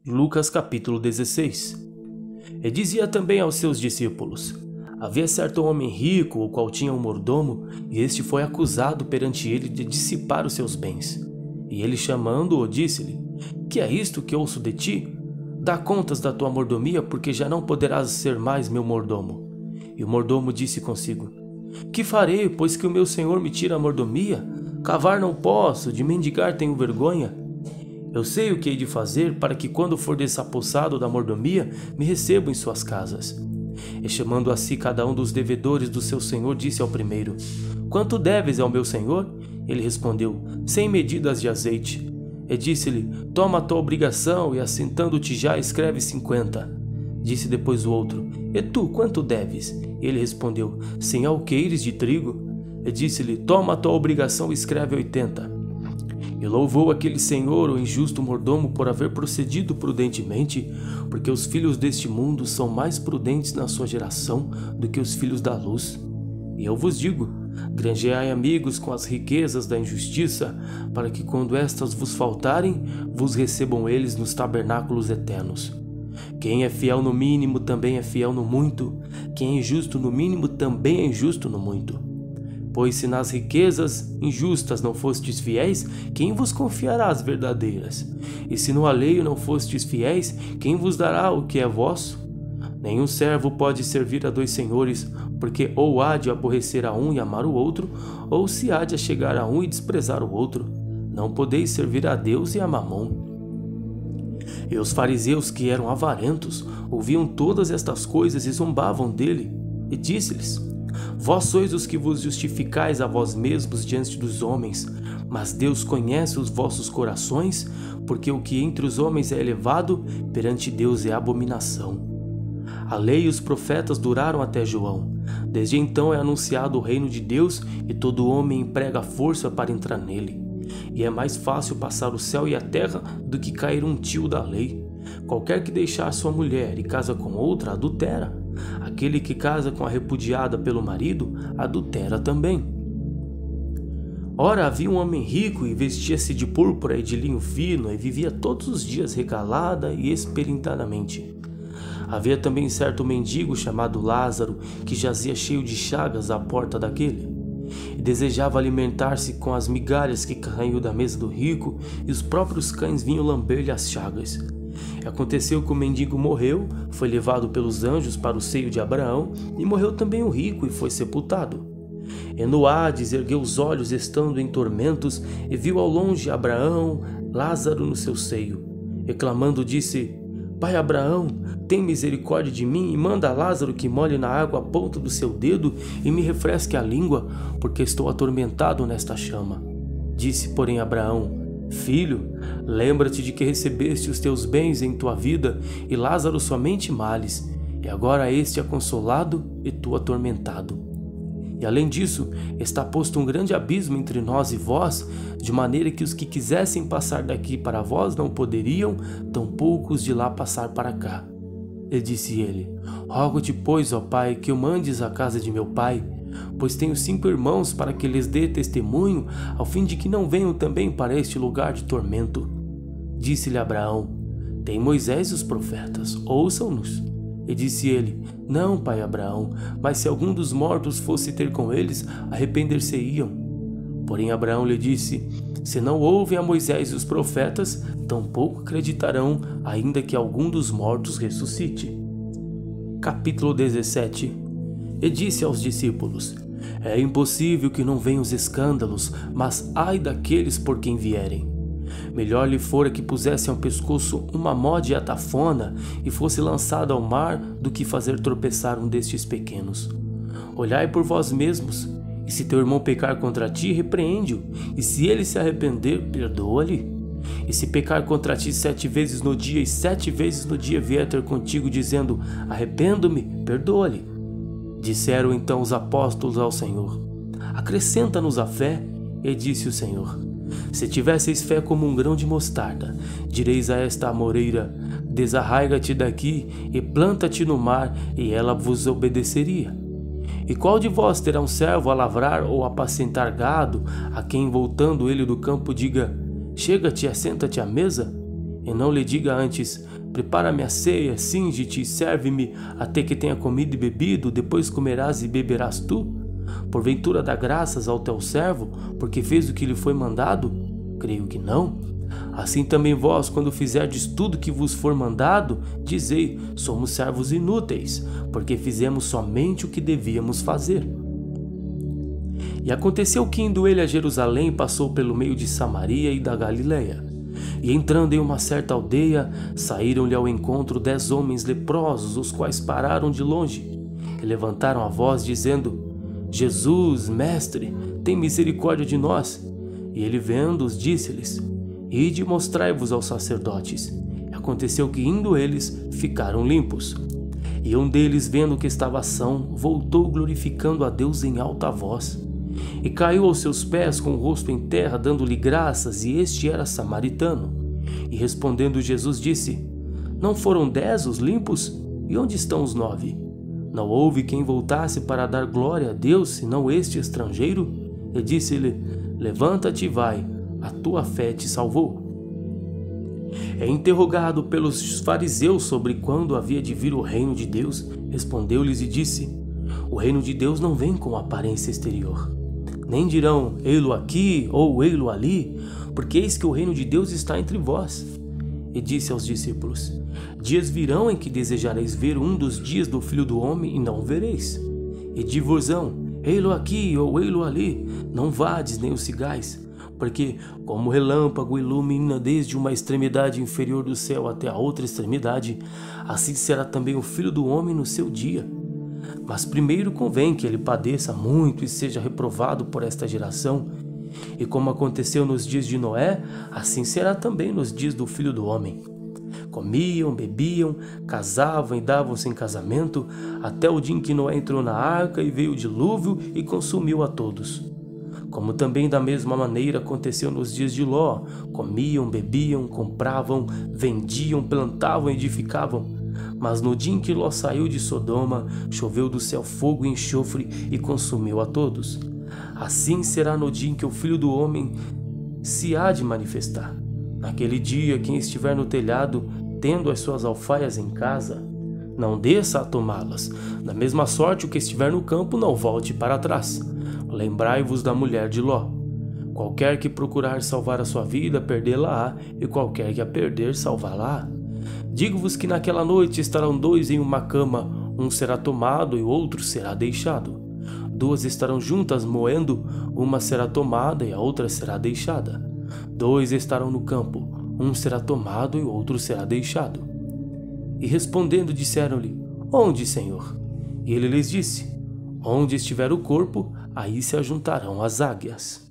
Lucas capítulo 16. E dizia também aos seus discípulos: havia certo homem rico, o qual tinha um mordomo, e este foi acusado perante ele de dissipar os seus bens. E ele, chamando-o, disse-lhe: que é isto que ouço de ti? Dá contas da tua mordomia, porque já não poderás ser mais meu mordomo. E o mordomo disse consigo: que farei, pois que o meu senhor me tira a mordomia? Cavar não posso, de mendigar tenho vergonha. Eu sei o que hei de fazer para que, quando for desapossado da mordomia, me recebam em suas casas. E chamando a si cada um dos devedores do seu senhor, disse ao primeiro: quanto deves ao meu senhor? Ele respondeu: 100 medidas de azeite. E disse-lhe: toma a tua obrigação, e assentando-te já, escreve 50. Disse depois o outro: e tu, quanto deves? Ele respondeu: 100 alqueires de trigo. E disse-lhe: toma a tua obrigação, e escreve 80. E louvou aquele senhor, o injusto mordomo, por haver procedido prudentemente, porque os filhos deste mundo são mais prudentes na sua geração do que os filhos da luz. E eu vos digo: granjeai amigos com as riquezas da injustiça, para que, quando estas vos faltarem, vos recebam eles nos tabernáculos eternos. Quem é fiel no mínimo também é fiel no muito, quem é injusto no mínimo também é injusto no muito. Pois se nas riquezas injustas não fostes fiéis, quem vos confiará as verdadeiras? E se no alheio não fostes fiéis, quem vos dará o que é vosso? Nenhum servo pode servir a dois senhores, porque ou há de aborrecer a um e amar o outro, ou se há de achegar a um e desprezar o outro. Não podeis servir a Deus e a Mamon. E os fariseus, que eram avarentos, ouviam todas estas coisas e zombavam dele. E disse-lhes: vós sois os que vos justificais a vós mesmos diante dos homens, mas Deus conhece os vossos corações, porque o que entre os homens é elevado, perante Deus é abominação. A lei e os profetas duraram até João. Desde então é anunciado o reino de Deus, e todo homem emprega força para entrar nele. E é mais fácil passar o céu e a terra do que cair um tio da lei. Qualquer que deixar sua mulher e casa com outra, adultera. Aquele que casa com a repudiada pelo marido, adultera também. Ora, havia um homem rico e vestia-se de púrpura e de linho fino e vivia todos os dias regalada e esperintadamente. Havia também certo mendigo chamado Lázaro, que jazia cheio de chagas à porta daquele, e desejava alimentar-se com as migalhas que caíam da mesa do rico, e os próprios cães vinham lamber-lhe as chagas. E aconteceu que o mendigo morreu, foi levado pelos anjos para o seio de Abraão, e morreu também o rico e foi sepultado. E no Hades ergueu os olhos, estando em tormentos, e viu ao longe Abraão, Lázaro no seu seio. E clamando disse: Pai Abraão, tem misericórdia de mim e manda a Lázaro que molhe na água a ponta do seu dedo e me refresque a língua, porque estou atormentado nesta chama. Disse, porém, Abraão: Filho, lembra-te de que recebeste os teus bens em tua vida, e Lázaro somente males, e agora este é consolado e tu atormentado. E além disso, está posto um grande abismo entre nós e vós, de maneira que os que quisessem passar daqui para vós não poderiam, tampouco os de lá passar para cá. E disse ele: Rogo-te, pois, ó Pai, que o mandes à casa de meu pai, pois tenho 5 irmãos, para que lhes dê testemunho, ao fim de que não venham também para este lugar de tormento. Disse-lhe Abraão: Tem Moisés e os profetas, ouçam-nos. E disse ele: Não, pai Abraão, mas se algum dos mortos fosse ter com eles, arrepender-se-iam. Porém Abraão lhe disse: Se não ouvem a Moisés e os profetas, tampouco acreditarão, ainda que algum dos mortos ressuscite. Capítulo 17. E disse aos discípulos: É impossível que não venham os escândalos, mas ai daqueles por quem vierem. Melhor lhe fora que pusesse ao pescoço uma mó de atafona e fosse lançado ao mar, do que fazer tropeçar um destes pequenos. Olhai por vós mesmos, e se teu irmão pecar contra ti, repreende-o, e se ele se arrepender, perdoa-lhe. E se pecar contra ti 7 vezes no dia, e 7 vezes no dia vier ter contigo, dizendo: Arrependo-me, perdoa-lhe. Disseram então os apóstolos ao Senhor: Acrescenta-nos a fé. E disse o Senhor: Se tivesseis fé como um grão de mostarda, direis a esta amoreira: Desarraiga-te daqui e planta-te no mar, e ela vos obedeceria. E qual de vós terá um servo a lavrar ou a apacentar gado, a quem, voltando ele do campo, diga: Chega-te e assenta-te à mesa? e não lhe diga antes: prepara-me a ceia, cinge-te e serve-me até que tenha comido e bebido, depois comerás e beberás tu? Porventura dá graças ao teu servo, porque fez o que lhe foi mandado? Creio que não. Assim também vós, quando fizerdes tudo que vos for mandado, dizei: somos servos inúteis, porque fizemos somente o que devíamos fazer. E aconteceu que, indo ele a Jerusalém, passou pelo meio de Samaria e da Galileia. E entrando em uma certa aldeia, saíram-lhe ao encontro 10 homens leprosos, os quais pararam de longe e levantaram a voz, dizendo: Jesus, mestre, tem misericórdia de nós. E ele, vendo-os, disse-lhes: ide e mostrai-vos aos sacerdotes. E aconteceu que, indo eles, ficaram limpos. E um deles, vendo que estava são, voltou glorificando a Deus em alta voz. E caiu aos seus pés com o rosto em terra, dando-lhe graças, e este era samaritano. E respondendo Jesus disse: não foram 10 os limpos? E onde estão os 9? Não houve quem voltasse para dar glória a Deus, senão este estrangeiro? E disse-lhe: levanta-te e vai, a tua fé te salvou. É interrogado pelos fariseus sobre quando havia de vir o reino de Deus, respondeu-lhes e disse: o reino de Deus não vem com aparência exterior. Nem dirão: ei-lo aqui ou ei-lo ali, porque eis que o reino de Deus está entre vós. E disse aos discípulos: dias virão em que desejareis ver um dos dias do Filho do Homem e não o vereis. E di-vos-ão: ei-lo aqui ou ei-lo ali, não vades nem o sigais, porque como o relâmpago ilumina desde uma extremidade inferior do céu até a outra extremidade, assim será também o Filho do Homem no seu dia. Mas primeiro convém que ele padeça muito e seja reprovado por esta geração. E como aconteceu nos dias de Noé, assim será também nos dias do Filho do Homem. Comiam, bebiam, casavam e davam-se em casamento, até o dia em que Noé entrou na arca e veio o dilúvio e consumiu a todos. Como também da mesma maneira aconteceu nos dias de Ló: comiam, bebiam, compravam, vendiam, plantavam e edificavam. Mas no dia em que Ló saiu de Sodoma, choveu do céu fogo e enxofre e consumiu a todos. Assim será no dia em que o Filho do Homem se há de manifestar. Naquele dia, quem estiver no telhado, tendo as suas alfaias em casa, não desça a tomá-las. Da mesma sorte, o que estiver no campo, não volte para trás. Lembrai-vos da mulher de Ló. Qualquer que procurar salvar a sua vida, perdê-la-á, e qualquer que a perder, salvá-la-á. Digo-vos que naquela noite estarão 2 em uma cama, um será tomado e o outro será deixado. 2 estarão juntas moendo, uma será tomada e a outra será deixada. 2 estarão no campo, um será tomado e o outro será deixado. E respondendo disseram-lhe: onde, Senhor? E ele lhes disse: onde estiver o corpo, aí se ajuntarão as águias.